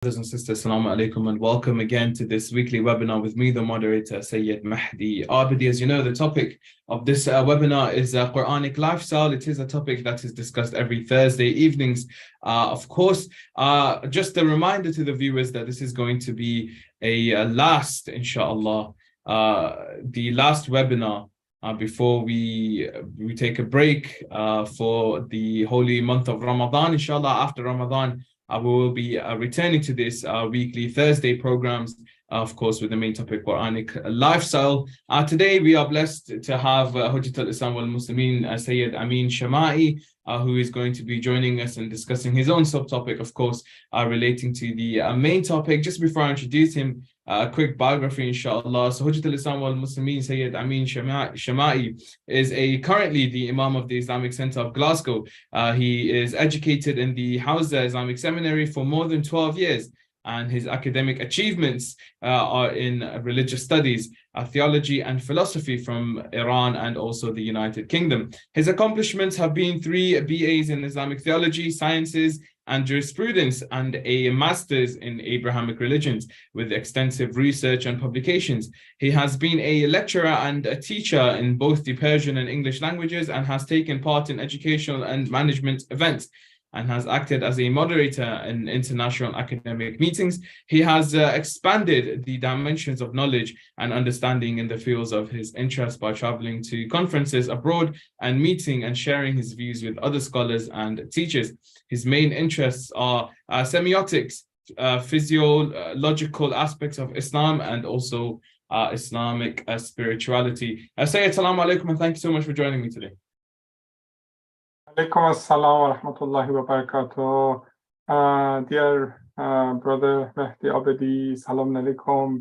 Brothers and sisters, Assalamu alaikum, and welcome again to this weekly webinar with me, the moderator, Sayyid Mahdi Abidi. As you know, the topic of this webinar is Quranic lifestyle. It is a topic that is discussed every Thursday evenings. Of course, just a reminder to the viewers that this is going to be a last, inshallah, the last webinar before we take a break for the holy month of Ramadan. Inshallah, after Ramadan, we will be returning to this weekly Thursday programs, of course, with the main topic, Quranic lifestyle. Today, we are blessed to have Hujjat al-Islam wal-Muslimin, Seyed Amin Shamaei, who is going to be joining us and discussing his own subtopic, of course, relating to the main topic. Just before I introduce him, a quick biography, inshallah. So Hujjat al-Islam wal-Muslimin, Seyed Amin Shamaei, is currently the Imam of the Islamic Center of Glasgow. He is educated in the Hawza Islamic Seminary for more than 12 years, and his academic achievements are in religious studies, theology and philosophy from Iran and also the United Kingdom. His accomplishments have been 3 BAs in Islamic theology, sciences, and jurisprudence, and a master's in Abrahamic religions with extensive research and publications. He has been a lecturer and a teacher in both the Persian and English languages, and has taken part in educational and management events, and has acted as a moderator in international academic meetings. He has expanded the dimensions of knowledge and understanding in the fields of his interest by traveling to conferences abroad and meeting and sharing his views with other scholars and teachers. His main interests are semiotics, physiological aspects of Islam, and also Islamic spirituality. Sayyid, assalamu alaikum, and thank you so much for joining me today. Alaikum assalam wa rahmatullahi wa barakatuh. Dear brother Mahdi Abidi, salam alaikum,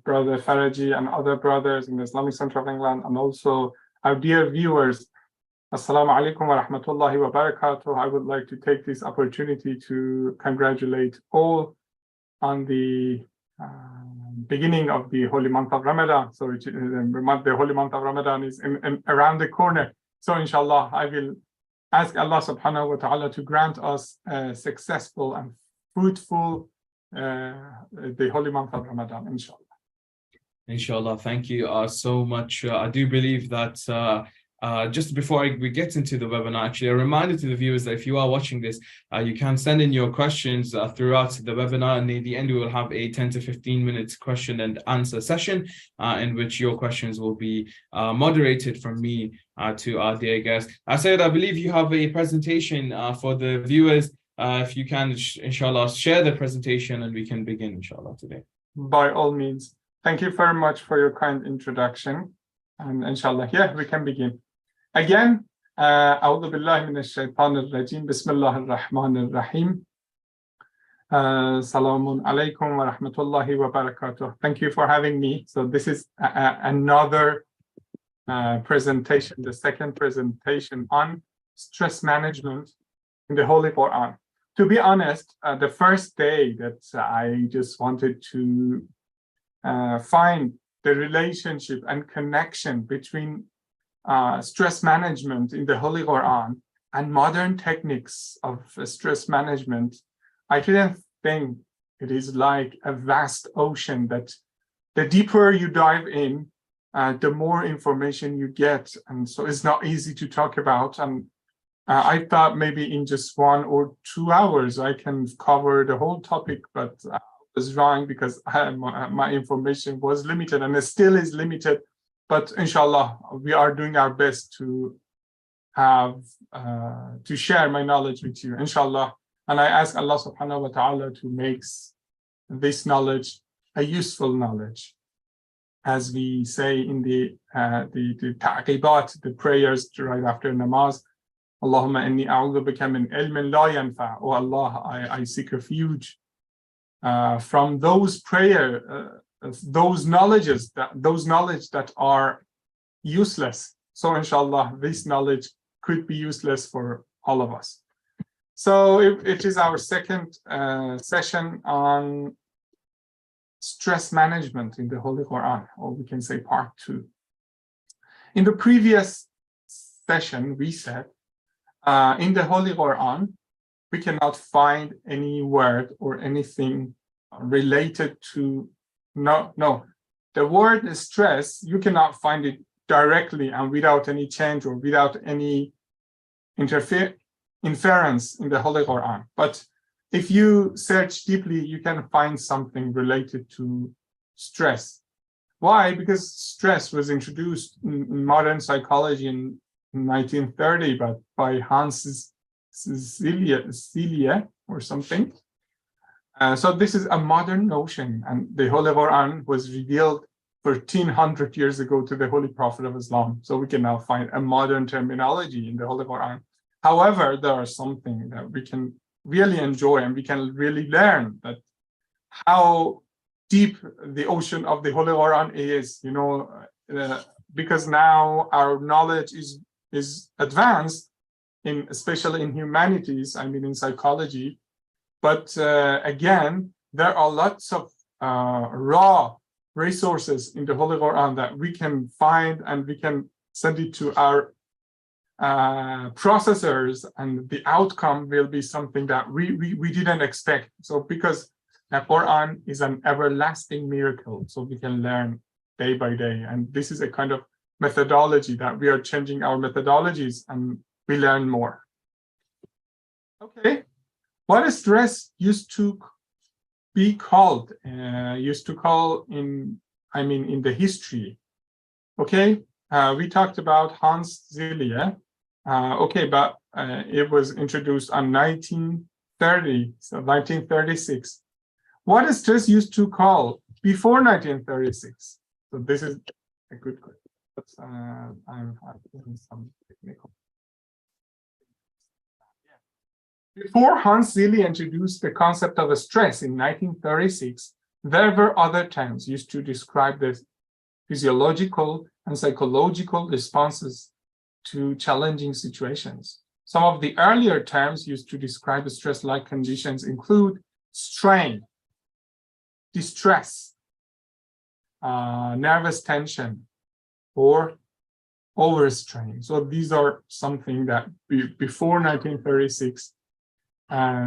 brother Faraji, and other brothers in the Islamic Center of England, and also our dear viewers, assalamu alaikum wa rahmatullahi wa barakatuh. I would like to take this opportunity to congratulate all on the beginning of the holy month of Ramadan. So the holy month of Ramadan is around the corner. So inshallah, I will ask Allah subhanahu wa ta'ala to grant us a successful and fruitful the holy month of Ramadan, inshallah. Inshallah, thank you so much. I do believe that just before we get into the webinar, actually, a reminder to the viewers that if you are watching this, you can send in your questions throughout the webinar, and at the end we will have a 10 to 15 minutes question and answer session in which your questions will be moderated from me to our dear guest. Sayyid, I believe you have a presentation for the viewers. If you can, inshallah, share the presentation and we can begin, inshallah, today. By all means. Thank you very much for your kind introduction. And inshallah, yeah, we can begin. Again, أعوذ بالله من الشيطان الرجيم بسم الله الرحمن الرحيم سلام عليكم ورحمة الله وبركاته. Thank you for having me. So this is another presentation, the second presentation on stress management in the Holy Quran. To be honest, the first day that I just wanted to find the relationship and connection between stress management in the Holy Quran and modern techniques of stress management, I didn't think it is like a vast ocean that the deeper you dive in, the more information you get. And so it's not easy to talk about. And I thought maybe in just 1 or 2 hours, I can cover the whole topic, but I was wrong because my information was limited, and it still is limited. But inshallah, we are doing our best to have to share my knowledge with you, inshallah. And I ask Allah subhanahu wa ta'ala to make this knowledge a useful knowledge. As we say in the ta'qibat, the prayers right after namaz, Allahumma inni a'udhu bika min ilmin la yanfa'. Oh Allah, I seek refuge from those those knowledge that are useless. So inshallah, this knowledge could be useless for all of us. So it is our second session on stress management in the Holy Quran, or we can say part 2. In the previous session, we said in the Holy Quran, we cannot find any word or anything related to, the word stress, you cannot find it directly and without any change or without any inference in the Holy Quran. But if you search deeply, you can find something related to stress. Why? Because stress was introduced in modern psychology in 1930, but by Hans Celia or something. So this is a modern notion, and the Holy Quran was revealed 1300 years ago to the Holy Prophet of Islam. So we can now find a modern terminology in the Holy Quran. However, there are something that we can really enjoy and we can really learn, that how deep the ocean of the Holy Quran is, because now our knowledge is advanced, especially in humanities, I mean in psychology. But again, there are lots of raw resources in the Holy Quran that we can find, and we can send it to our processors, and the outcome will be something that we didn't expect. So because the Quran is an everlasting miracle, so we can learn day by day. And this is a kind of methodology that we are changing our methodologies and we learn more. Okay, what stress used to be called? In the history. Okay, we talked about Hans Zelia. Okay, but it was introduced on 1930, so 1936. What is stress used to call before 1936? So this is a good question. But I'm having some technical. Before Hans Zelia introduced the concept of stress in 1936, there were other terms used to describe the physiological and psychological responses to challenging situations. Some of the earlier terms used to describe stress-like conditions include strain, distress, nervous tension, or overstrain. So these are something that before 1936,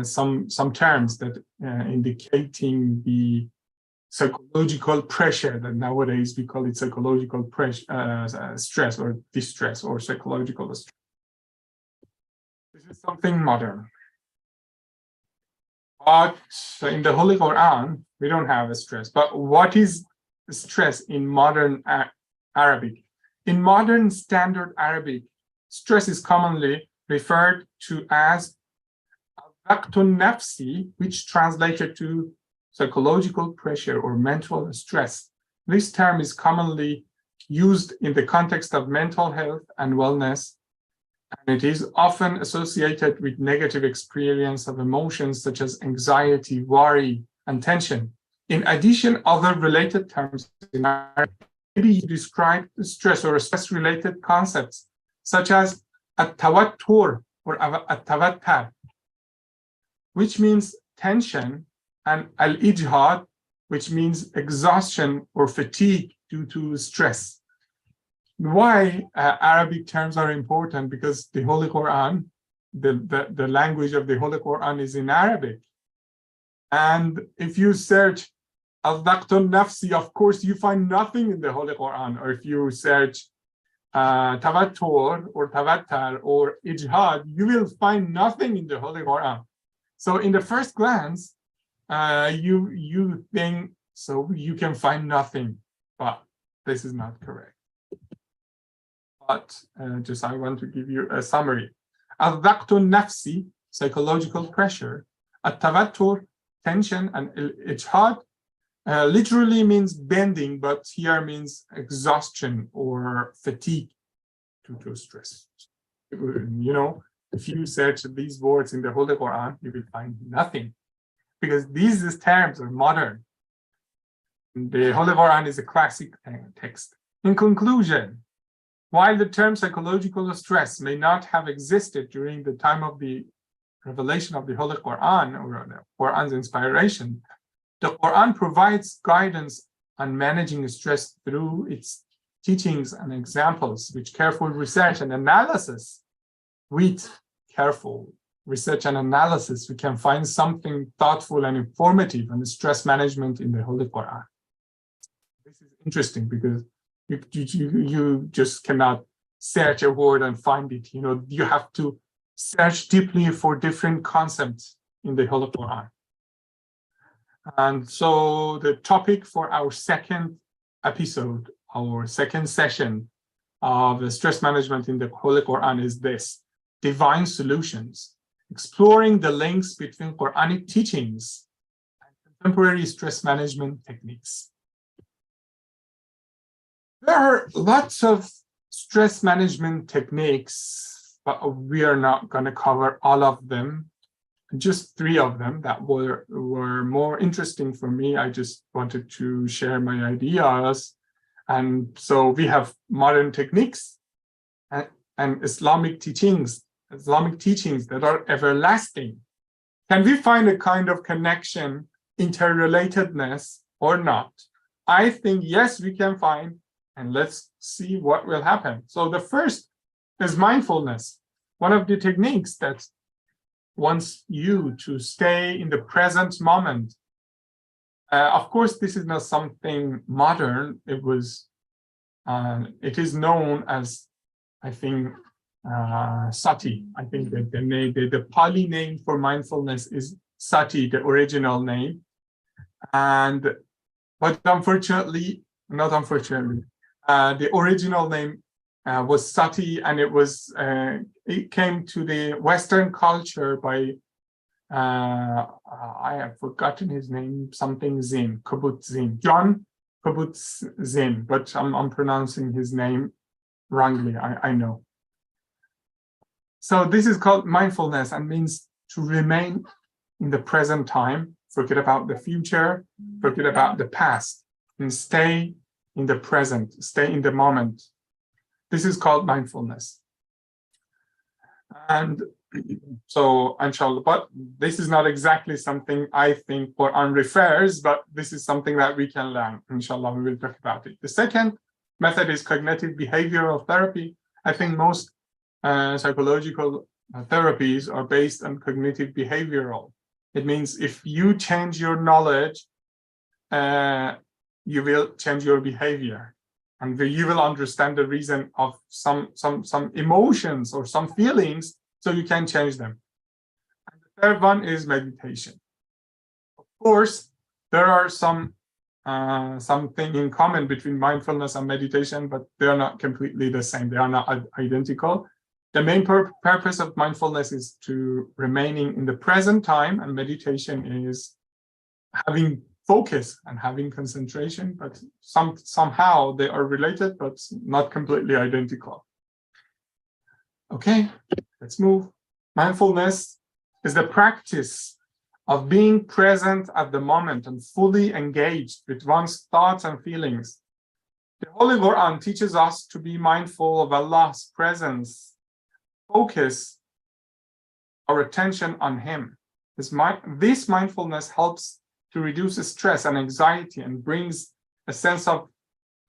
some terms that indicating the psychological pressure, that nowadays we call it psychological pressure, stress or distress or psychological stress. This is something modern. But in the Holy Quran, we don't have a stress. But what is stress in modern Arabic? In modern standard Arabic, stress is commonly referred to as al-waqtun nafsi, which translated to psychological pressure or mental stress. This term is commonly used in the context of mental health and wellness, and it is often associated with negative experience of emotions such as anxiety, worry, and tension. In addition, other related terms in Arabic maybe describe stress or stress-related concepts, such as at-tawattur or at-tawattar, which means tension, and al-ijhad, which means exhaustion or fatigue due to stress. Why Arabic terms are important? Because the Holy Quran, the language of the Holy Quran is in Arabic. And if you search al-waqtun nafsi, of course, you find nothing in the Holy Quran. Or if you search tawattur or tawattar or ijhad, you will find nothing in the Holy Quran. So in the first glance, you think so you can find nothing, but this is not correct. But just I want to give you a summary. Al-waqtun nafsi, psychological pressure. At-tawattur, tension, and al-ijhad literally means bending, but here means exhaustion or fatigue due to stress. If you search these words in the Holy Quran, you will find nothing, because these terms are modern. The Holy Quran is a classic text. In conclusion, while the term psychological stress may not have existed during the time of the revelation of the Holy Quran or the Quran's inspiration, the Quran provides guidance on managing stress through its teachings and examples, which careful research and analysis with careful research and analysis, we can find something thoughtful and informative on the stress management in the Holy Quran. This is interesting because you just cannot search a word and find it. You know, you have to search deeply for different concepts in the Holy Quran. And so the topic for our second episode, our second session of the stress management in the Holy Quran is this: divine solutions, exploring the links between Quranic teachings and contemporary stress management techniques. There are lots of stress management techniques, but we are not going to cover all of them. Just 3 of them that were more interesting for me. I just wanted to share my ideas. And so we have modern techniques and Islamic teachings that are everlasting. Can we find a kind of connection, interrelatedness, or not? I think yes, we can find, and let's see what will happen. So the first is mindfulness, one of the techniques that wants you to stay in the present moment. Of course, this is not something modern. It is known as, I think, sati. I think that the Pali name for mindfulness is sati, the original name. But unfortunately, not unfortunately, the original name was sati, and it came to the Western culture by I have forgotten his name, something Zin, Kabat-Zinn, John Kabat-Zinn, but I'm pronouncing his name wrongly, I know. So this is called mindfulness and means to remain in the present time, forget about the future, forget about the past, and stay in the present, stay in the moment. This is called mindfulness. And so, inshallah, but this is not exactly something I think Quran refers, but this is something that we can learn. Inshallah, we will talk about it. The second method is cognitive behavioral therapy. I think most psychological therapies are based on cognitive behavioral. It means if you change your knowledge, you will change your behavior. And you will understand the reason of some emotions or some feelings, so you can change them. And the third one is meditation. Of course, there are something in common between mindfulness and meditation, but they are not completely the same. They are not identical. The main purpose of mindfulness is to remaining in the present time, and meditation is having focus and having concentration, but somehow they are related, but not completely identical. Okay, let's move. Mindfulness is the practice of being present at the moment and fully engaged with one's thoughts and feelings. The Holy Quran teaches us to be mindful of Allah's presence, focus our attention on Him. This mindfulness helps to reduce stress and anxiety and brings a sense of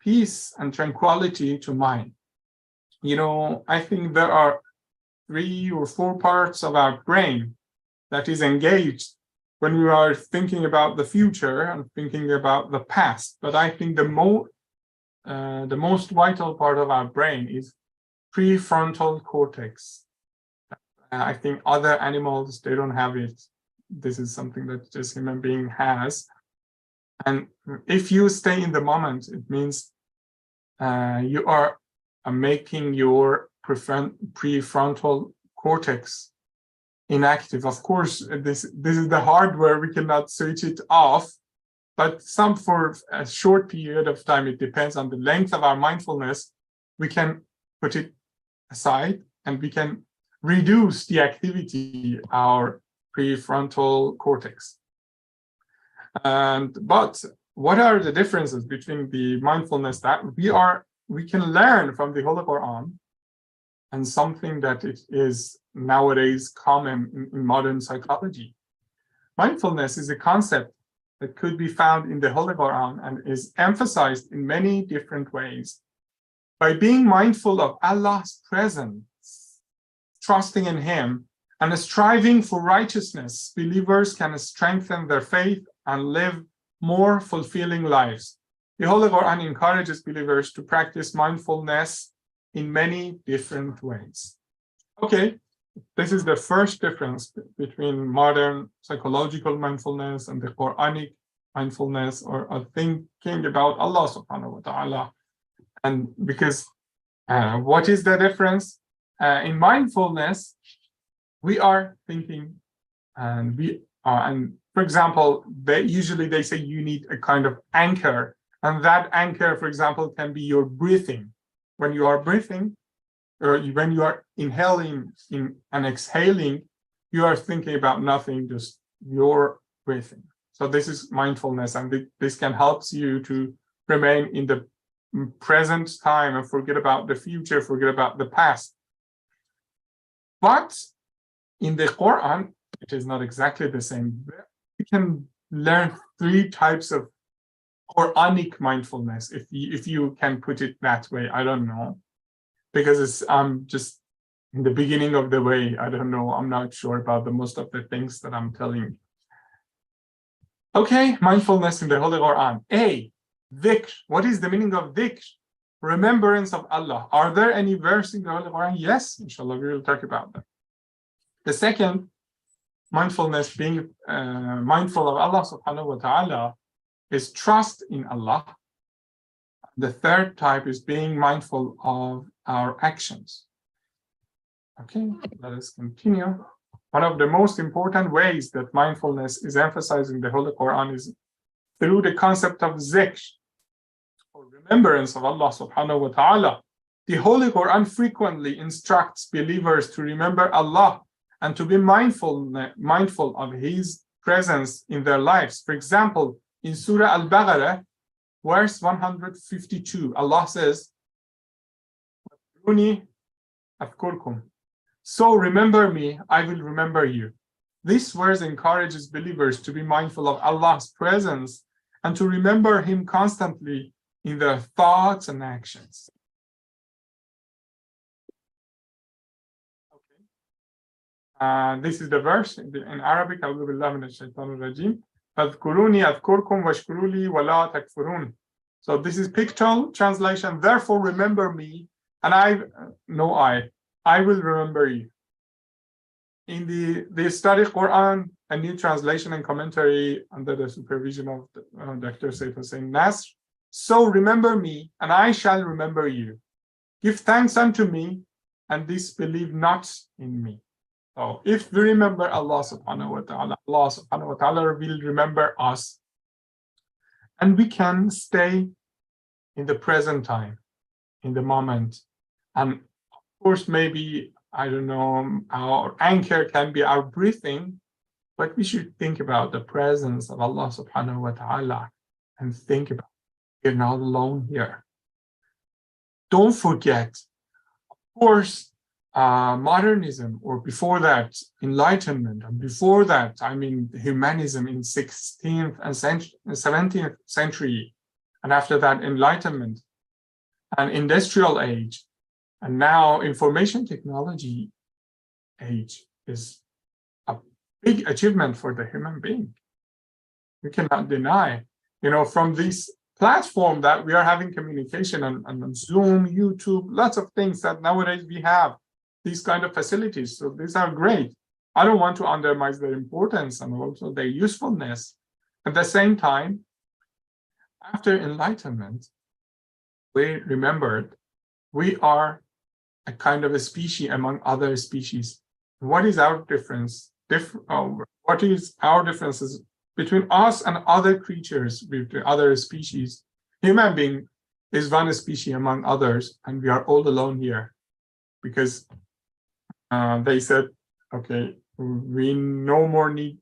peace and tranquility to mind. You know, I think there are 3 or 4 parts of our brain that is engaged when we are thinking about the future and thinking about the past. But I think the most vital part of our brain is prefrontal cortex. I think other animals, they don't have it. This is something that just human being has. And if you stay in the moment, it means you are making your prefrontal cortex inactive. Of course, this is the hardware, we cannot switch it off, but for a short period of time, it depends on the length of our mindfulness, we can put it aside and we can reduce the activity, our prefrontal cortex. But what are the differences between the mindfulness that we can learn from the Holy Quran and something that it is nowadays common in modern psychology? Mindfulness is a concept that could be found in the Holy Quran and is emphasized in many different ways. By being mindful of Allah's presence, trusting in Him, And striving for righteousness, believers can strengthen their faith and live more fulfilling lives. The Holy Quran encourages believers to practice mindfulness in many different ways. Okay, this is the first difference between modern psychological mindfulness and the Quranic mindfulness, or thinking about Allah subhanahu wa ta'ala. And because what is the difference? In mindfulness, we are thinking, and for example, usually they say you need a kind of anchor, and that anchor, for example, can be your breathing. When you are breathing, or when you are inhaling and exhaling, you are thinking about nothing, just your breathing. So this is mindfulness, and this can help you to remain in the present time and forget about the future, forget about the past. But in the Quran, it is not exactly the same. You can learn 3 types of Quranic mindfulness, if you can put it that way. I don't know, because I'm just in the beginning of the way. I don't know. I'm not sure about most of the things that I'm telling you. Okay, mindfulness in the Holy Quran. A, dhikr. What is the meaning of dhikr? Remembrance of Allah. Are there any verse in the Holy Quran? Yes, inshallah, we will talk about that. The second, mindfulness, being mindful of Allah subhanahu wa ta'ala, is trust in Allah. The third type is being mindful of our actions. Okay, let us continue. One of the most important ways that mindfulness is emphasized in the Holy Quran is through the concept of zikr, or remembrance of Allah subhanahu wa ta'ala. The Holy Quran frequently instructs believers to remember Allah and to be mindful of His presence in their lives. For example, in Surah Al-Baqarah, verse 152, Allah says, so remember me, I will remember you. This verse encourages believers to be mindful of Allah's presence and to remember Him constantly in their thoughts and actions. Okay. This is the verse in Arabic. So this is pictorial translation. Therefore, remember me, and I will remember you. In the study Quran, a new translation and commentary under the supervision of Dr. Sayyid Hussein Nasr. So remember me, and I shall remember you. Give thanks unto me, and disbelieve not in me. So if we remember Allah subhanahu wa ta'ala, Allah subhanahu wa ta'ala will remember us. And we can stay in the present time, in the moment. And of course, maybe, I don't know, our anchor can be our breathing, but we should think about the presence of Allah subhanahu wa ta'ala and think about we're not alone here. Don't forget, of course, modernism, or before that, Enlightenment, and before that, I mean, humanism in 16th and 17th century, and after that, Enlightenment, and Industrial Age, and now information technology age is a big achievement for the human being. We cannot deny, from this platform that we are having communication on Zoom, YouTube, lots of things that nowadays we have these kind of facilities. So these are great. I don't want to undermine their importance and also their usefulness. At the same time, after Enlightenment, we remembered we are a kind of a species among other species. What is our difference? What is our differences between us and other creatures, between other species? Human being is one species among others, and we are all alone here because they said, okay, we no more need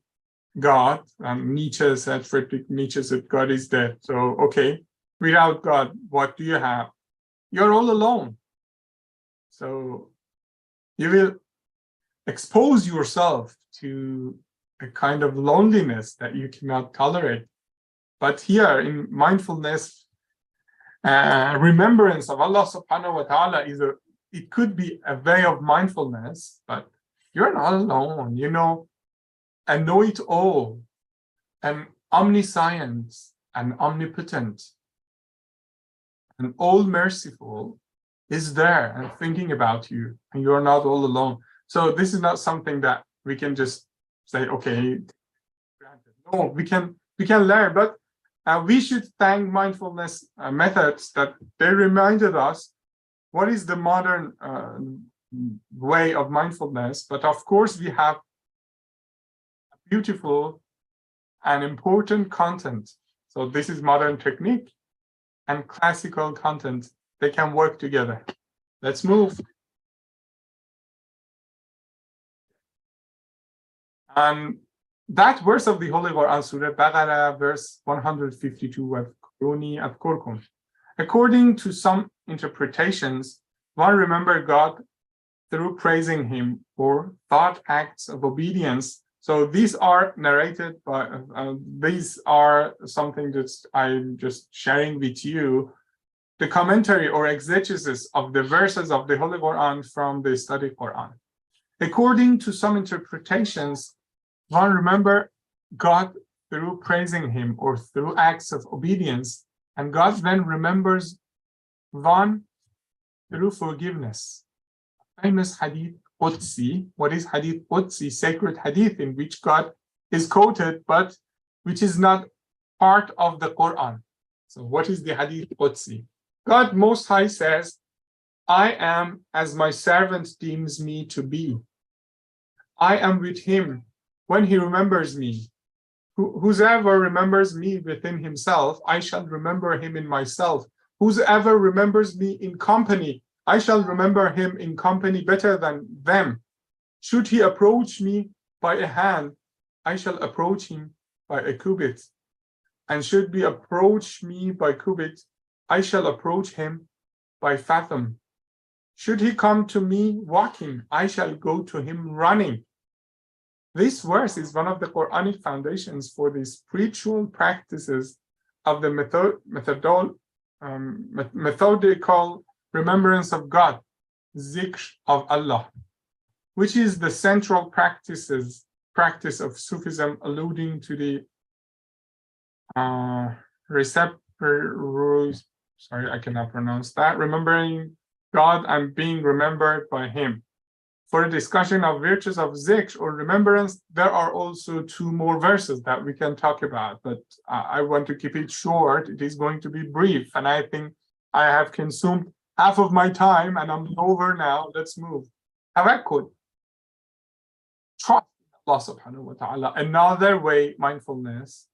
God. Nietzsche said, Friedrich Nietzsche said, God is dead. So, okay, without God, what do you have? You're all alone. So you will expose yourself to a kind of loneliness that you cannot tolerate. But here in mindfulness, remembrance of Allah subhanahu wa ta'ala it could be a way of mindfulness, but You're not alone. You know, a know-it-all, an omniscient, and omnipotent, and all-merciful is there and thinking about you, and you're not all alone. So this is not something that we can just say, okay, no, we can learn, but we should thank mindfulness methods that they reminded us what is the modern way of mindfulness. But of course, we have beautiful and important content. So this is modern technique and classical content. They can work together. Let's move. And that verse of the Holy Quran, Surah Baqarah, verse 152, according to some interpretations, one remember God through praising him or thought acts of obedience. So these are narrated by, these are something that I'm just sharing with you, the commentary or exegesis of the verses of the Holy Quran from the study Quran. According to some interpretations, one remember God through praising him or through acts of obedience, and God then remembers one through forgiveness. Famous hadith Qudsi. What is hadith Qudsi? Sacred hadith in which God is quoted, but which is not part of the Quran. So what is the hadith Qudsi? God Most High says, I am as my servant deems me to be. I am with him when he remembers me. Whosoever remembers me within himself, I shall remember him in myself. Whosoever remembers me in company, I shall remember him in company better than them. Should he approach me by a hand, I shall approach him by a cubit. And should he approach me by cubit, I shall approach him by fathom. Should he come to me walking, I shall go to him running. This verse is one of the Quranic foundations for the spiritual practices of the methodical remembrance of God, zikr of Allah, which is the central practice of Sufism, alluding to the remembering God and being remembered by him. For a discussion of virtues of zikr or remembrance, there are also two more verses that we can talk about, but I want to keep it short. It is going to be brief, and I think I have consumed half of my time, and I'm over now. Let's move. Tawakkul. Trust in Allah subhanahu wa ta'ala. Another way mindfulness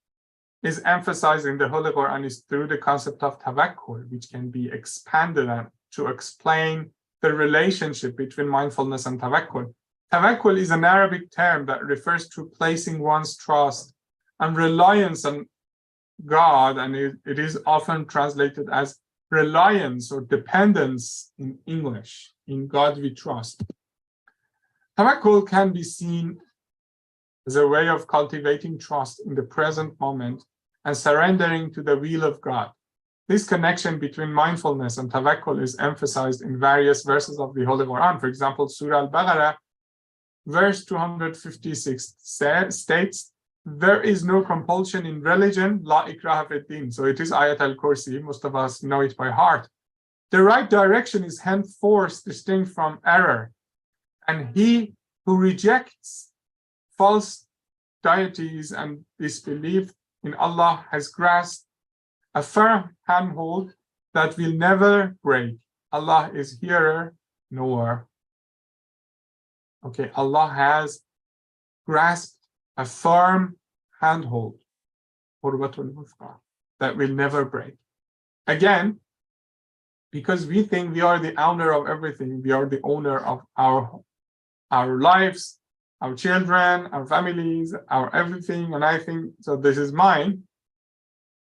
is emphasized in the Holy Quran is through the concept of tawakkul, which can be expanded to explain the relationship between mindfulness and tawakkul. Tawakkul is an Arabic term that refers to placing one's trust and reliance on God, and it is often translated as reliance or dependence in English. In God we trust. Tawakkul can be seen as a way of cultivating trust in the present moment and surrendering to the will of God. This connection between mindfulness and tawakkul is emphasized in various verses of the Holy Quran. For example, Surah Al-Baqarah, verse 256 states, there is no compulsion in religion, la ikraha fid din. So it is Ayat al-Kursi, most of us know it by heart. The right direction is henceforth distinct from error, and he who rejects false deities and disbelief in Allah has grasped a firm handhold that will never break. Allah is hearer, knower. Okay, Allah has grasped a firm handhold that will never break. Again, because we think we are the owner of everything, we are the owner of our lives, our children, our families, our everything, and I think, so this is mine,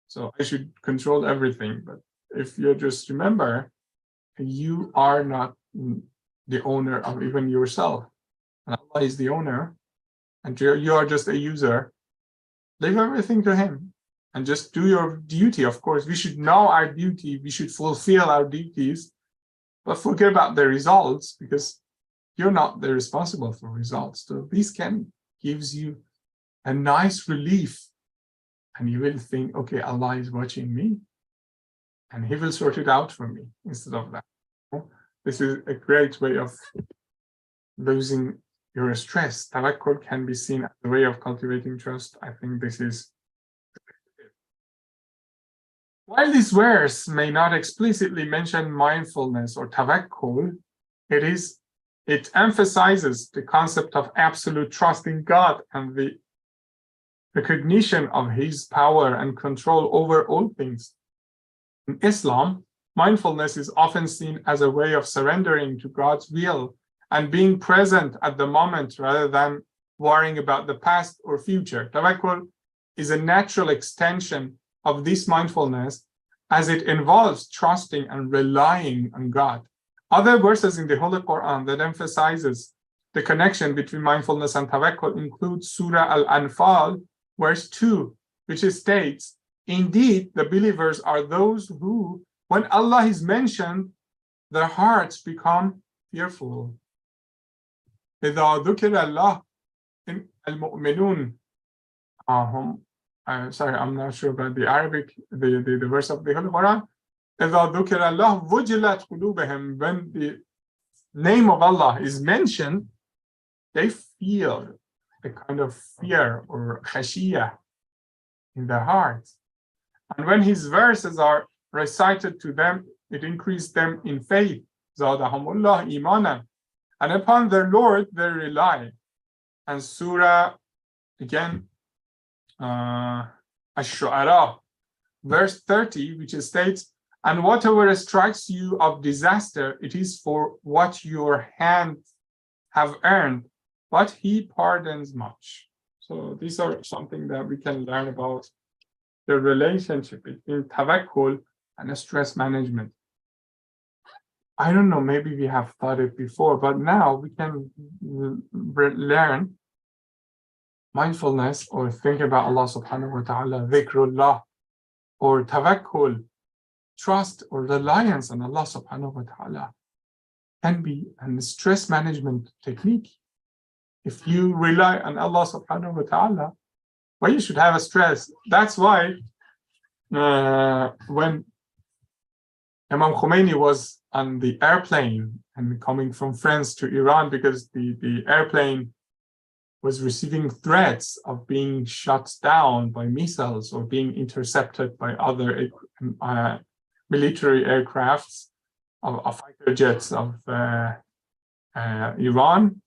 so I should control everything. But if you just remember, you are not the owner of even yourself, and Allah is the owner, and you are just a user. Leave everything to him and just do your duty. Of course, we should know our duty, we should fulfill our duties, but forget about the results, because you're not the responsible for results. So this can gives you a nice relief, and you will think, okay, Allah is watching me and He will sort it out for me instead of that. This is a great way of losing your stress. Tawakkul can be seen as a way of cultivating trust. I think this is. While this verse may not explicitly mention mindfulness or tawakkul, it emphasizes the concept of absolute trust in God and the recognition of His power and control over all things. In Islam, mindfulness is often seen as a way of surrendering to God's will and being present at the moment rather than worrying about the past or future. Tawakkul is a natural extension of this mindfulness, as it involves trusting and relying on God. Other verses in the Holy Quran that emphasizes the connection between mindfulness and tawakkul include Surah Al-Anfal, verse 2, which states, "Indeed, the believers are those who, when Allah is mentioned, their hearts become fearful." إِذَا ذُكِرَ اللَّهُ الْمُؤْمِنُونَ. Sorry, I'm not sure about the Arabic, the verse of the Holy Quran. إِذَا ذُكِرَ اللَّهُ وُجِلَتْ قُلُوبِهِمْ. When the name of Allah is mentioned, they feel a kind of fear or khashiyah in their hearts. And when His verses are recited to them, it increases them in faith. زَادَهُمُ اللَّهُ إِيمَانًا. And upon their Lord they rely. And Surah, again, Ash-Shu'ara, verse 30, which states, "And whatever strikes you of disaster, it is for what your hands have earned, but He pardons much." So these are something that we can learn about the relationship between tawakkul and stress management. I don't know, maybe we have thought it before, but now we can learn mindfulness or think about Allah subhanahu wa ta'ala, dhikrullah, or tawakkul, trust or reliance on Allah subhanahu wa ta'ala, can be a stress management technique. If you rely on Allah subhanahu wa ta'ala, well, you should have a stress. That's why when Imam Khomeini was on the airplane and coming from France to Iran, because the airplane was receiving threats of being shot down by missiles or being intercepted by other military aircrafts of fighter jets of Iran.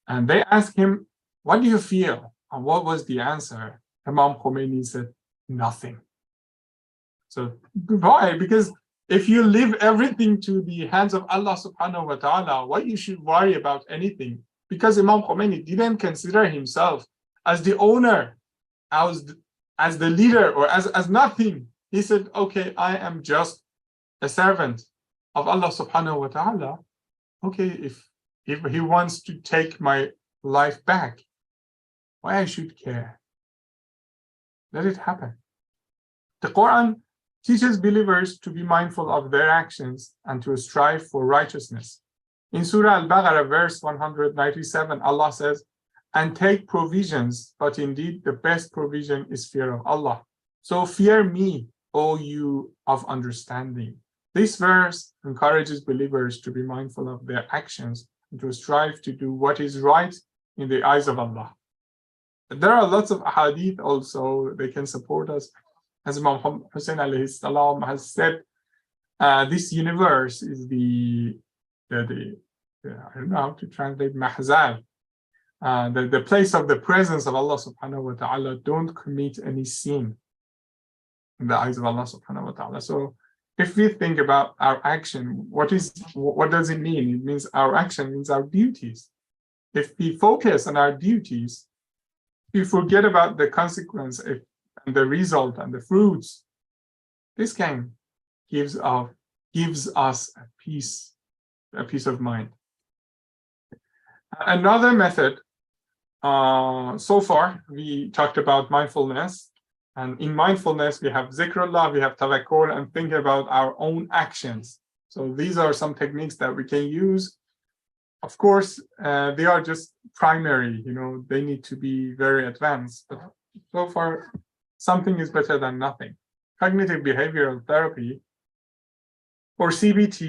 And they asked him, "What do you feel?" And what was the answer? Imam Khomeini said, "Nothing." So why? Because if you leave everything to the hands of Allah subhanahu wa ta'ala, why you should worry about anything? Because Imam Khomeini didn't consider himself as the owner, as the leader, or as nothing. He said, okay, I am just a servant of Allah subhanahu wa ta'ala. Okay, if He wants to take my life back, why I should care? Let it happen. The Quran teaches believers to be mindful of their actions and to strive for righteousness. In Surah Al-Baqarah, verse 197, Allah says, "And take provisions, but indeed the best provision is fear of Allah. So fear me, O you of understanding." This verse encourages believers to be mindful of their actions and to strive to do what is right in the eyes of Allah. There are lots of hadith also, they can support us. As Imam Hussein alayhi salam has said, this universe is the I don't know how to translate mahzal, the place of the presence of Allah subhanahu wa ta'ala. Don't commit any sin in the eyes of Allah subhanahu wa ta'ala. So if we think about our action, what does it mean? It means our action means our duties. If we focus on our duties, we forget about the consequence and the result and the fruits. This can gives us a peace of mind. Another method, so far we talked about mindfulness, and in mindfulness we have zikrullah, we have tawakkul, and thinking about our own actions. So these are some techniques that we can use Of course, they are just primary, they need to be very advanced, but so far, something is better than nothing. Cognitive behavioral therapy, or CBT,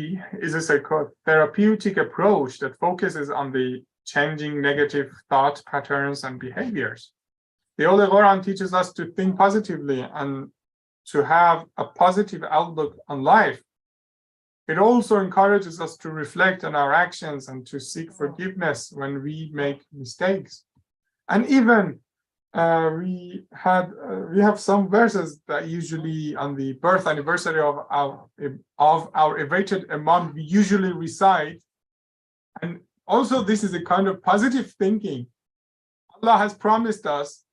is a psychotherapeutic approach that focuses on the changing negative thought patterns and behaviors. The Holy Quran teaches us to think positively and to have a positive outlook on life. It also encourages us to reflect on our actions and to seek forgiveness when we make mistakes. And even we have some verses that usually on the birth anniversary of our awaited Imam we usually recite. And also this is a kind of positive thinking. Allah has promised us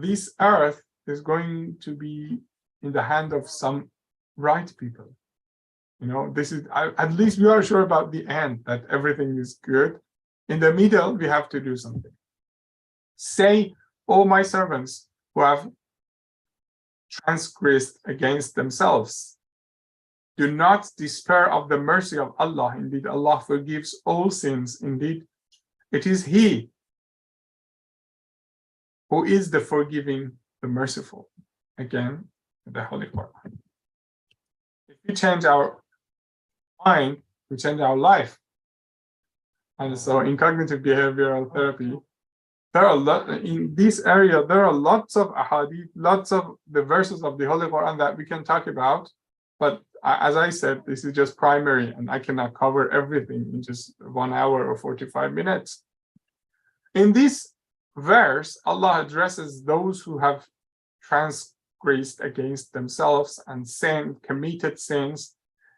this earth is going to be in the hand of some right people. This is, at least we are sure about the end, that everything is good. In the middle, we have to do something. Say, O my servants who have transgressed against themselves, do not despair of the mercy of Allah. Indeed, Allah forgives all sins. Indeed, it is He who is the forgiving, the merciful. Again, the Holy Quran. If we change our mind, we change our life. And so in cognitive behavioral therapy, in this area, there are lots of ahadith, lots of the verses of the Holy Quran that we can talk about. But as I said, this is just primary, and I cannot cover everything in just 1 hour or 45 minutes. In this verse, Allah addresses those who have transgressed against themselves and committed sins,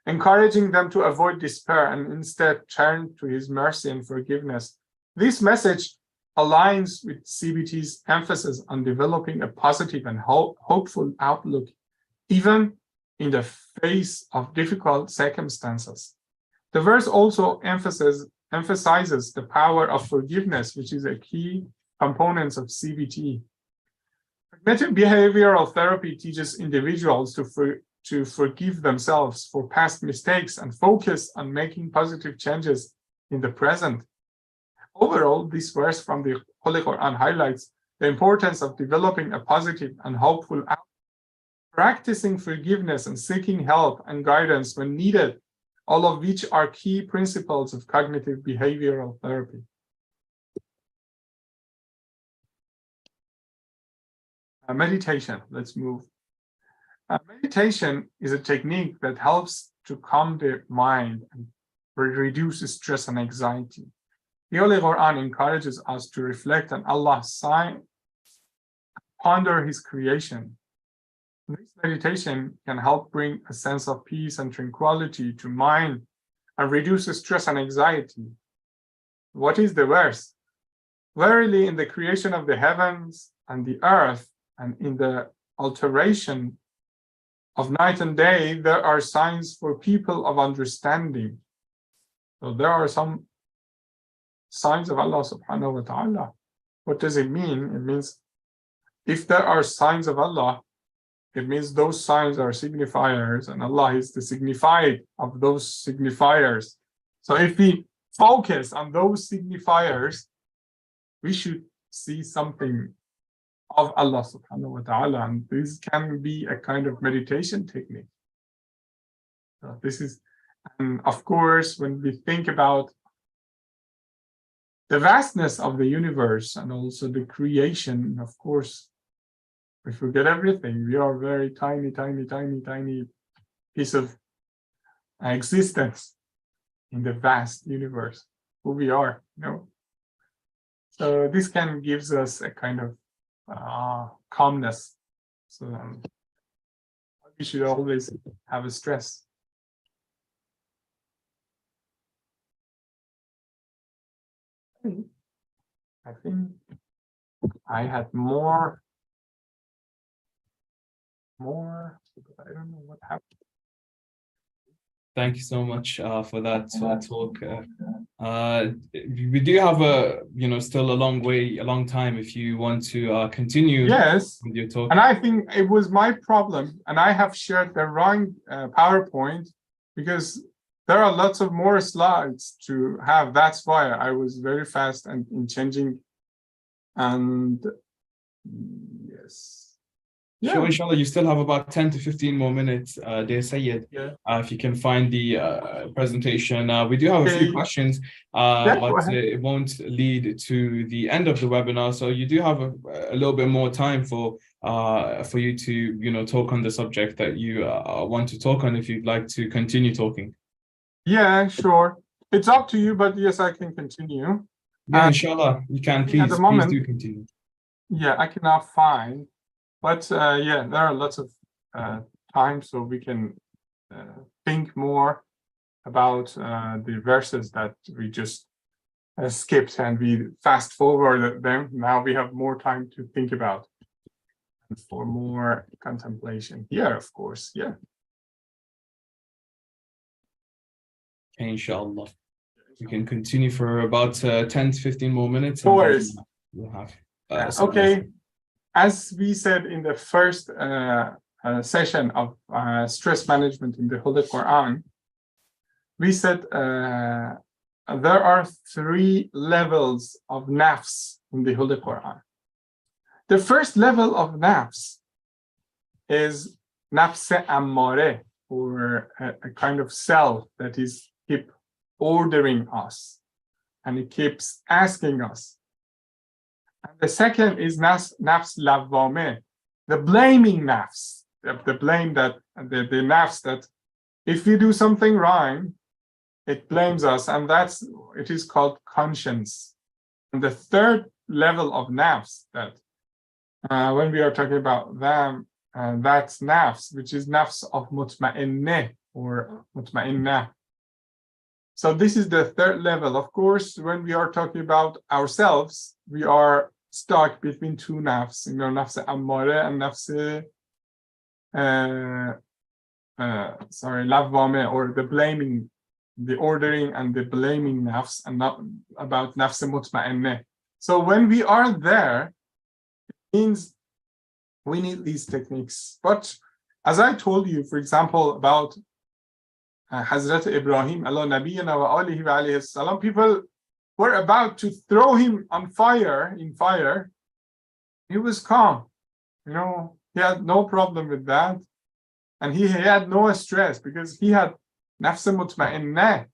encouraging them to avoid despair and instead turn to His mercy and forgiveness. This message aligns with CBT's emphasis on developing a positive and hopeful outlook, even in the face of difficult circumstances. The verse also emphasizes the power of forgiveness, which is a key component of CBT. Cognitive behavioral therapy teaches individuals to forgive themselves for past mistakes and focus on making positive changes in the present. Overall, this verse from the Holy Quran highlights the importance of developing a positive and hopeful outlook, practicing forgiveness and seeking help and guidance when needed, all of which are key principles of cognitive behavioral therapy. Meditation, let's move. Meditation is a technique that helps to calm the mind and reduce stress and anxiety. The Holy Quran encourages us to reflect on Allah's sign, ponder His creation. This meditation can help bring a sense of peace and tranquility to mind and reduce stress and anxiety. What is the verse? Verily, in the creation of the heavens and the earth, and in the alteration of night and day, there are signs for people of understanding. So there are some signs of Allah subhanahu wa ta'ala. What does it mean? It means if there are signs of Allah, it means those signs are signifiers, and Allah is the signified of those signifiers. So if we focus on those signifiers, we should see something of Allah subhanahu wa ta'ala, and this can be a kind of meditation technique. So this is, and of course, when we think about the vastness of the universe and also the creation, of course, we forget everything. We are very tiny piece of existence in the vast universe, who we are, So this can gives us a kind of calmness. So we should always have a stress. I think I had more, but I don't know what happened. Thank you so much for that talk. We do have still a long time if you want to continue. Yes, with your talk. And I think it was my problem, and I have shared the wrong PowerPoint, because there are lots of more slides to have. That's why I was very fast and in changing. And yes. Yeah. Sure, inshallah, you still have about 10 to 15 more minutes, dear Sayed. Yeah. If you can find the presentation. We do have a few questions, but it won't lead to the end of the webinar. So you do have a little bit more time for you to, you know, talk on the subject that you want to talk on, if you'd like to continue talking. Yeah, sure. It's up to you, but yes, I can continue. Yeah, inshallah, you can. Please, please do continue. Yeah, I cannot find. But yeah, there are lots of time, so we can think more about the verses that we just skipped, and we fast forwarded them. Now we have more time to think about, and for more contemplation here, of course. Yeah. Okay, inshallah. We can continue for about 10 to 15 more minutes. No worries. We'll have okay. As we said in the first session of stress management in the Holy Quran, we said there are 3 levels of nafs in the Holy Quran. The first level of nafs is nafs ammare, or a kind of self that is keep ordering us, and it keeps asking us. And the second is nafs lawwame, the blaming nafs, the blame that the nafs that if we do something wrong, it blames us, and it is called conscience. And the third level of nafs that when we are talking about them, that's nafs, which is nafs of mutma'innah or mutma'innah. So this is the third level. Of course, when we are talking about ourselves, we are stuck between 2 nafs, nafs ammare and nafs lawwame, or the blaming, the ordering and the blaming nafs, and not about nafs mutma'innah. So when we are there, it means we need these techniques. But as I told you, for example, about Hazrat Ibrahim, Allah Nabiyyina wa alihi wa alayhi salam, people were about to throw him in fire. He was calm. He had no problem with that. And he had no stress because he had nafs mutma'innah.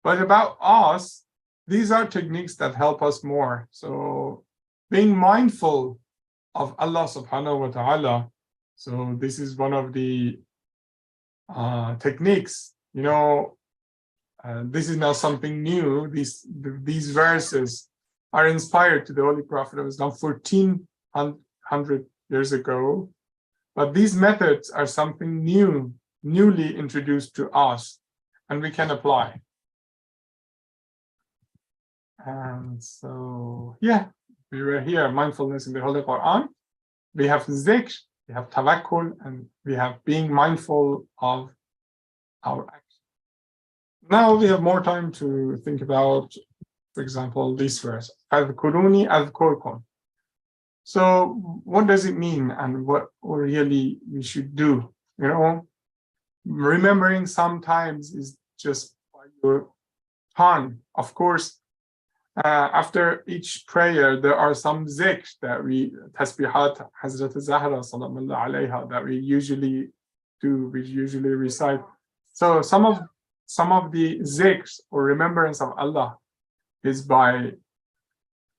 But about us, these are techniques that help us more. So being mindful of Allah subhanahu wa ta'ala. So this is one of the techniques. This is not something new. These verses are inspired to the Holy Prophet of Islam 1400 years ago. But these methods are something newly introduced to us, and we can apply. And so, yeah, we were here, mindfulness in the Holy Quran. We have zikr, we have tawakkul, and we have being mindful of our actions. Now we have more time to think about, for example, this verse. فَاذْكُرُونِي أَذْكُرْكُمْ. So what does it mean, and what really we should do? Remembering sometimes is just by your tongue. Of course, after each prayer, there are some zikr that tasbihat Hazrat Zahra sallallahu alayha, that we usually do, we usually recite. So some of the zikrs or remembrance of Allah is by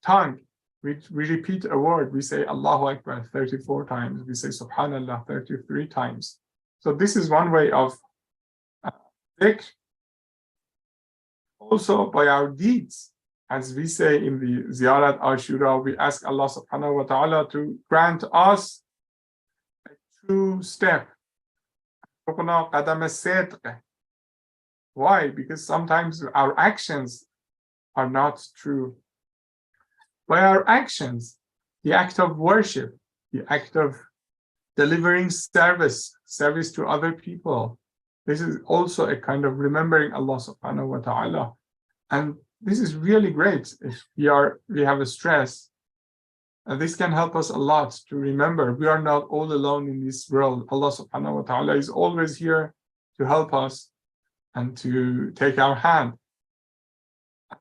tongue. We repeat a word. We say Allahu Akbar 34 times. We say Subhanallah 33 times. So this is one way of zikr. Also by our deeds. As we say in the Ziyarat Ashura, we ask Allah subhanahu wa ta'ala to grant us a true step. Why? Because sometimes our actions are not true. By our actions, the act of worship, the act of delivering service to other people, this is also a kind of remembering Allah subhanahu wa ta'ala. And this is really great if we have a stress. And this can help us a lot to remember we are not all alone in this world. Allah subhanahu wa ta'ala is always here to help us. and to take our hand.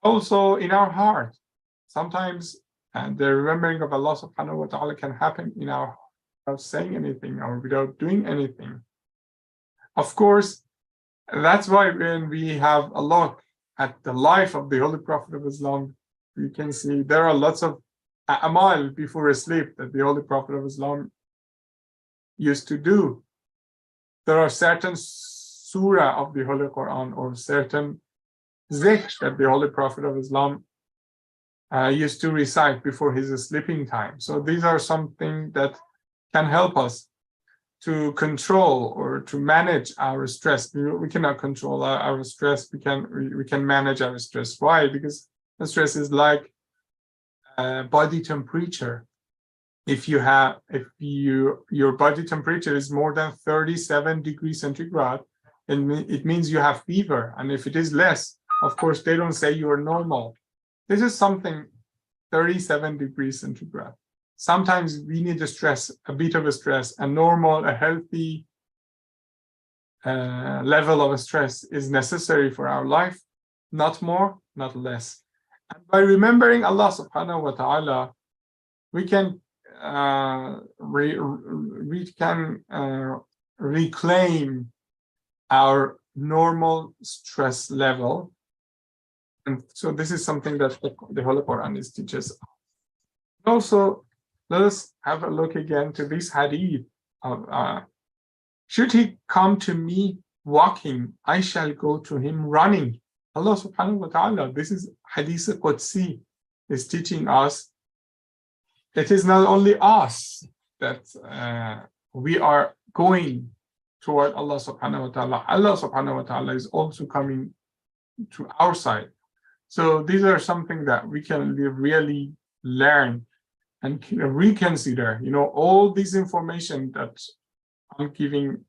Also in our heart. Sometimes the remembering of Allah subhanahu wa ta'ala can happen in our heart without saying anything or without doing anything. Of course, that's why when we have a look at the life of the Holy Prophet of Islam, we can see there are lots of amal before sleep that the Holy Prophet of Islam used to do. There are certain surah of the Holy Quran or certain zikr that the Holy Prophet of Islam used to recite before his sleeping time. So these are something that can help us to control or to manage our stress. We cannot control our stress. We can manage our stress. Why? Because the stress is like body temperature. If your body temperature is more than 37 degrees centigrade, it means you have fever. And if it is less, of course, they don't say you are normal. This is something 37 degrees centigrade. Sometimes we need a bit of a stress. A normal, a healthy level of stress is necessary for our life, not more, not less. And by remembering Allah subhanahu wa ta'ala, we can reclaim our normal stress level. And so this is something that the Holy Quran teaches. Also, let us have a look again to this hadith of should he come to me walking, I shall go to him running. Allah subhanahu wa ta'ala, this is hadith Qudsi, is teaching us it is not only us that we are going toward Allah subhanahu wa ta'ala. Allah subhanahu wa ta'ala is also coming to our side. So these are something that we can really learn and reconsider. All this information that I'm giving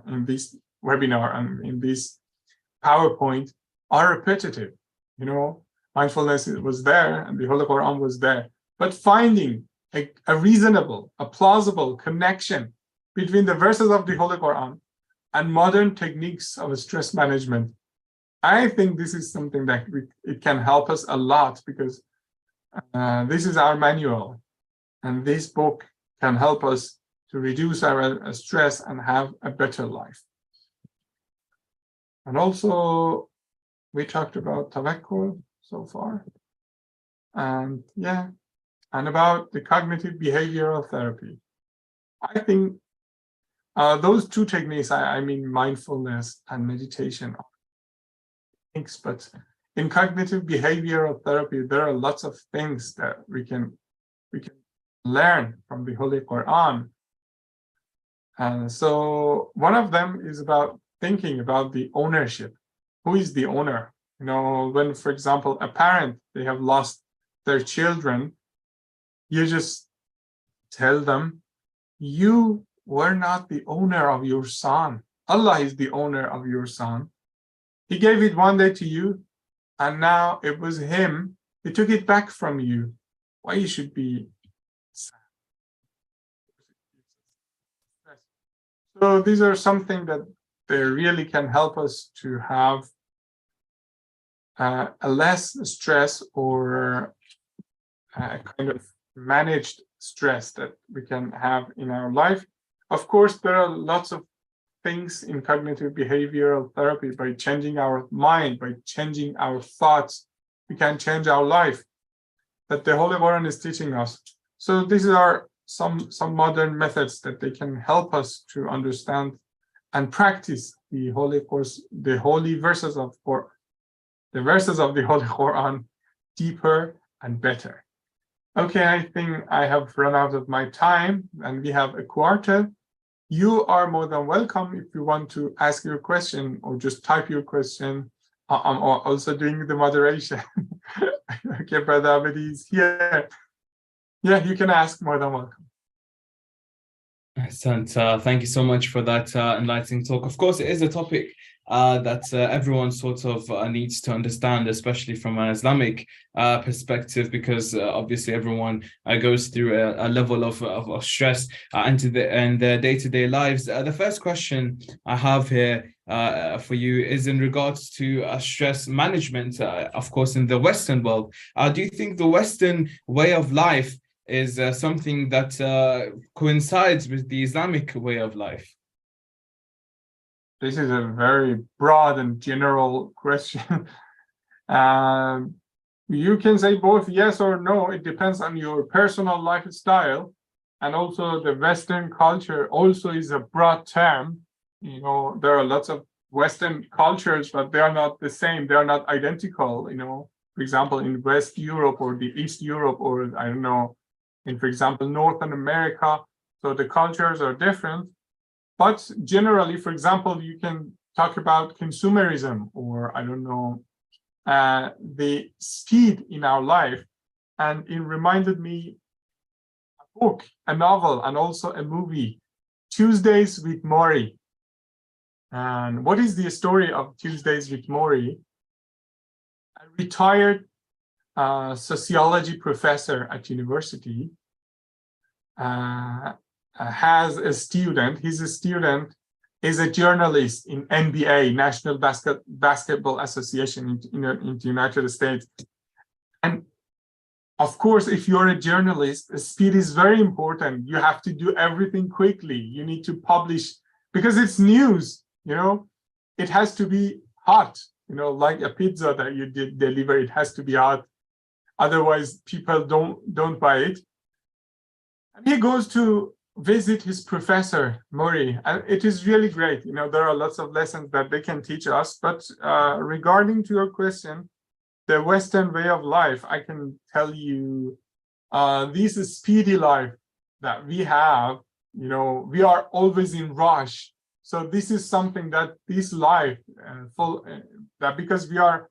in this webinar and in this PowerPoint are repetitive. Mindfulness was there and the Holy Quran was there. But finding a reasonable, a plausible connection between the verses of the Holy Quran and modern techniques of stress management, I think this is something that it can help us a lot, because this is our manual, and this book can help us to reduce our stress and have a better life. And also, we talked about tawakkul so far, and about the cognitive behavioral therapy. I think those two techniques, I mean mindfulness and meditation, but in cognitive behavioral therapy, there are lots of things that we can learn from the Holy Quran. And so one of them is about thinking about the ownership. Who is the owner? When, for example, a parent, they have lost their children, you just tell them, you were not the owner of your son. Allah is the owner of your son. He gave it one day to you, and now it was him. He took it back from you. Why you should be sad? So these are something that they really can help us to have a less stress, or a kind of managed stress that we can have in our life. Of course, there are lots of things in cognitive behavioral therapy. By changing our mind, by changing our thoughts, we can change our life, that the Holy Quran is teaching us. So these are some modern methods that they can help us to understand and practice the holy verses of the Holy Quran deeper and better. Okay, I think I have run out of my time, and we have a quarter. You are more than welcome if you want to ask your question or just type your question. I'm also doing the moderation. Okay, Brother Abedi is here. Yeah, you can ask, more than welcome. Excellent. Thank you so much for that enlightening talk. Of course, it is a topic that everyone sort of needs to understand, especially from an Islamic perspective, because obviously everyone goes through a level of stress in their day-to-day lives. The first question I have here for you is in regards to stress management, of course, in the Western world. Do you think the Western way of life is something that coincides with the Islamic way of life? This is a very broad and general question. You can say both yes or no. It depends on your personal lifestyle. And also the Western culture also is a broad term. There are lots of Western cultures, but they are not the same. They are not identical. For example, in West Europe or the East Europe, or I don't know, in, for example, Northern America. So the cultures are different. But generally, for example, you can talk about consumerism, or I don't know, the speed in our life. And it reminded me a book, a novel, and also a movie, Tuesdays with Morrie. And what is the story of Tuesdays with Morrie? A retired sociology professor at university has a student. His student is a journalist in NBA, National Basketball Association in the United States. And of course, if you're a journalist, speed is very important. You have to do everything quickly. You need to publish because it's news. It has to be hot. Like a pizza that you deliver, it has to be hot. Otherwise, people don't buy it. And he goes to visit his professor, Morrie, and it is really great. There are lots of lessons that they can teach us. But regarding to your question, the Western way of life, I can tell you, this is speedy life that we have. We are always in rush. So this is something that this life, that because we are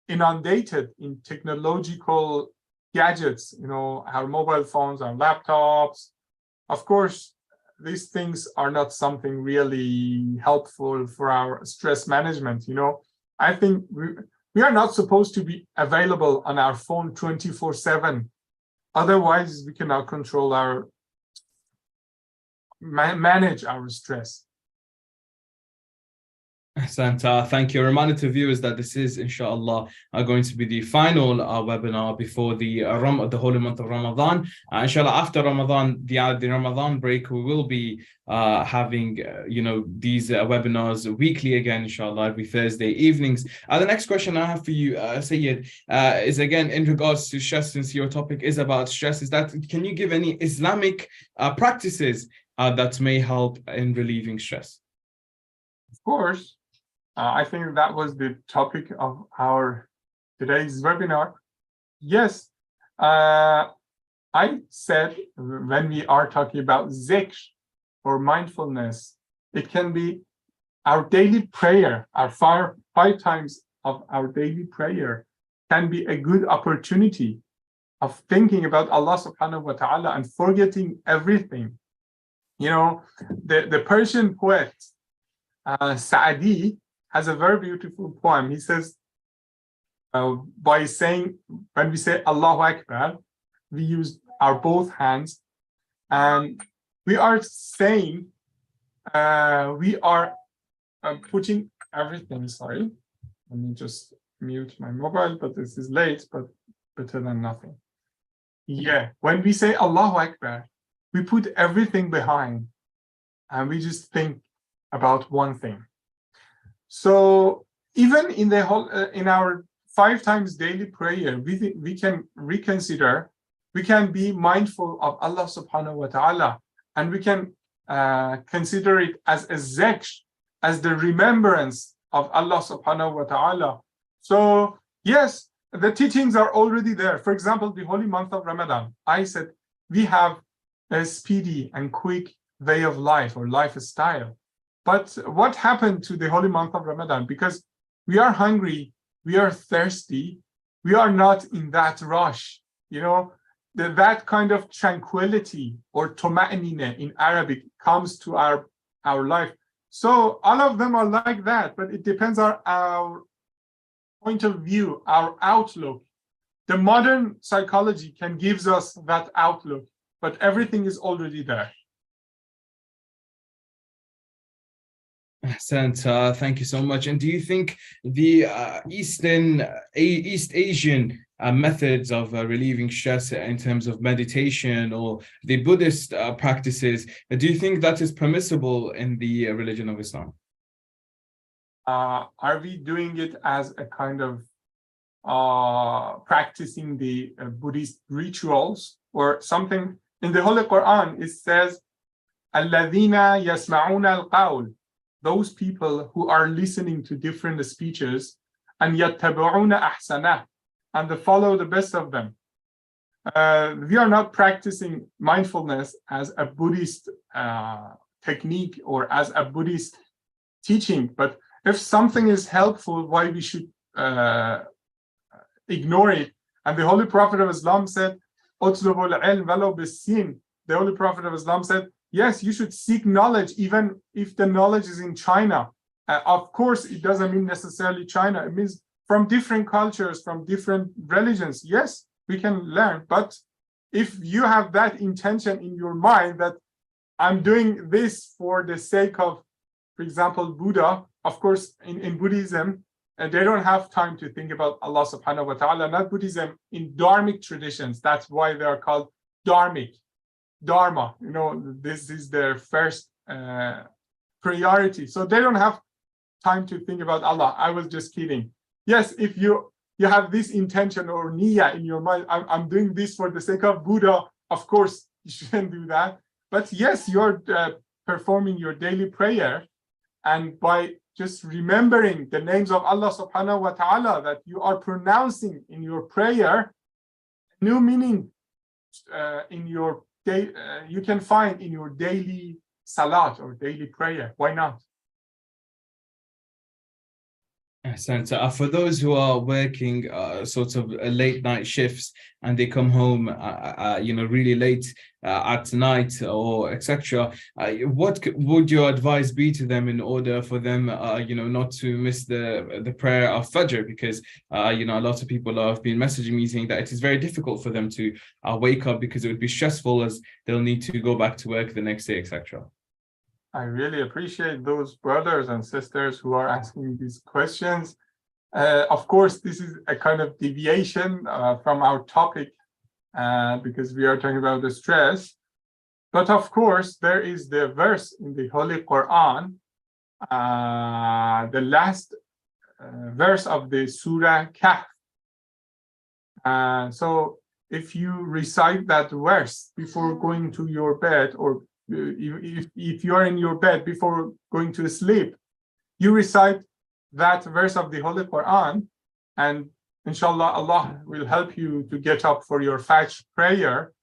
inundated in technological gadgets, our mobile phones, our laptops. Of course, these things are not something really helpful for our stress management. I think we are not supposed to be available on our phone 24/7. Otherwise, we cannot control manage our stress. Santa, thank you. A reminder to viewers that this is, inshallah, going to be the final webinar before the holy month of Ramadan. Inshallah, after Ramadan, the Ramadan break, we will be having, these webinars weekly again, inshallah, every Thursday evenings. The next question I have for you, Seyed, is again in regards to stress, since your topic is about stress, is that can you give any Islamic practices that may help in relieving stress? Of course. I think that was the topic of our today's webinar. Yes, I said when we are talking about zikr or mindfulness, it can be our daily prayer, our five times of our daily prayer can be a good opportunity of thinking about Allah subhanahu wa ta'ala and forgetting everything. The Persian poet, Sa'di, has a very beautiful poem. He says, by saying, when we say Allahu Akbar, we use our both hands, and we are saying, we are putting everything, sorry, let me just mute my mobile, but this is late, but better than nothing. Yeah, when we say Allahu Akbar, we put everything behind, and we just think about one thing. So even in the whole, in our 5 times daily prayer, we can reconsider, we can be mindful of Allah subhanahu wa ta'ala, and we can consider it as a zikr, as the remembrance of Allah subhanahu wa ta'ala. So yes, the teachings are already there. For example, the holy month of Ramadan, I said we have a speedy and quick way of life or lifestyle. But what happened to the holy month of Ramadan? Because we are hungry, we are thirsty, we are not in that rush. that kind of tranquility or tuma'nina in Arabic comes to our life. So all of them are like that, but it depends on our point of view, our outlook. The modern psychology can give us that outlook, but everything is already there. Santa, thank you so much. And do you think the East Asian methods of relieving stress in terms of meditation or the Buddhist practices, do you think that is permissible in the religion of Islam? Are we doing it as a kind of practicing the Buddhist rituals or something? In the Holy Quran, it says, الَّذِينَ يَسْمَعُونَ الْقَوْلِ, those people who are listening to different speeches, and يَتَّبِعُونَ أَحْسَنَهُ, and they follow the best of them. We are not practicing mindfulness as a Buddhist technique or as a Buddhist teaching, but if something is helpful, why we should ignore it? And the Holy Prophet of Islam said, "Utlubul ilm walau bis-sin." The Holy Prophet of Islam said, yes, you should seek knowledge, even if the knowledge is in China. Of course, it doesn't mean necessarily China. It means from different cultures, from different religions. Yes, we can learn. But if you have that intention in your mind that I'm doing this for the sake of, for example, Buddha, of course, in Buddhism, they don't have time to think about Allah subhanahu wa ta'ala, not Buddhism, in Dharmic traditions. That's why they are called Dharmic. Dharma, this is their first priority. So they don't have time to think about Allah. I was just kidding. Yes, if you have this intention or niyyah in your mind, I'm doing this for the sake of Buddha, of course, you shouldn't do that. But yes, you're performing your daily prayer, and by just remembering the names of Allah subhanahu wa ta'ala that you are pronouncing in your prayer, new meaning in your day, you can find in your daily salat or daily prayer. Why not? Santa, for those who are working sort of late night shifts and they come home, really late at night or etc., what would your advice be to them in order for them, not to miss the prayer of Fajr? Because a lot of people have been messaging me saying that it is very difficult for them to wake up because it would be stressful as they'll need to go back to work the next day, etc. I really appreciate those brothers and sisters who are asking these questions. Of course, this is a kind of deviation from our topic because we are talking about the stress. But of course, there is the verse in the Holy Quran, the last verse of the Surah Kahf. So if you recite that verse before going to your bed, or if you are in your bed before going to sleep, you recite that verse of the Holy Quran, and inshallah Allah will help you to get up for your Fajr prayer.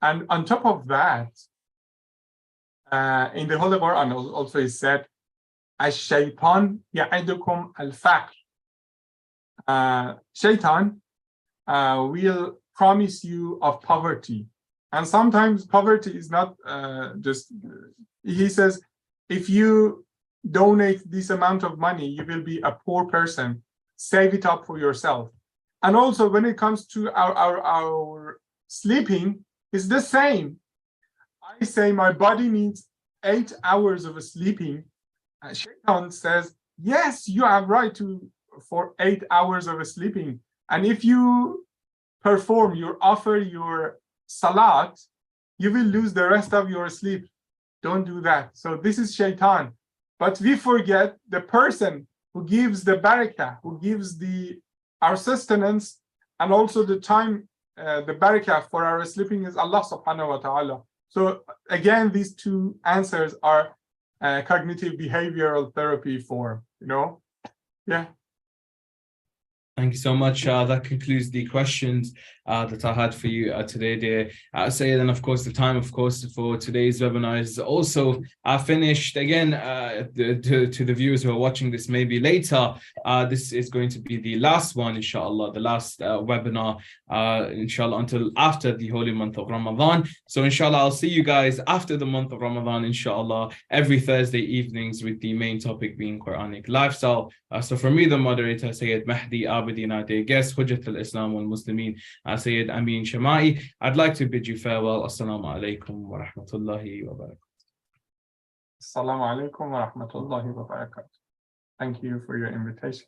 And on top of that, in the Holy Quran also is said, "Ash-shaytan ya'idukum al-faqr." Shaitan will promise you of poverty. And sometimes poverty is not just, he says, if you donate this amount of money, you will be a poor person. Save it up for yourself. And also when it comes to our sleeping, it's the same. I say my body needs 8 hours of sleeping. Shaitan says, yes, you have right for 8 hours of sleeping. And if you offer your salat, you will lose the rest of your sleep. Don't do that. So this is shaitan. But we forget the person who gives the barakah, who gives our sustenance, and also the time, the barakah for our sleeping is Allah subhanahu wa ta'ala. So again, these two answers are cognitive behavioral therapy form, yeah. Thank you so much. That concludes the questions that I had for you today, dear Sayed. And of course, the time, of course, for today's webinar is also finished. Again, to the viewers who are watching this maybe later, this is going to be the last one, inshallah, the last webinar, inshallah, until after the holy month of Ramadan. So inshallah, I'll see you guys after the month of Ramadan, inshallah, every Thursday evenings, with the main topic being Quranic lifestyle. So for me, the moderator, Sayyid Mahdi Abidi, and our dear guest, Hujjat al-Islam wal Muslimin, Seyed Amin Shamaei, I'd like to bid you farewell. Assalamu alaikum wa rahmatullahi wa barakatuh. Assalamu alaikum wa rahmatullahi wa barakatuh. Thank you for your invitation.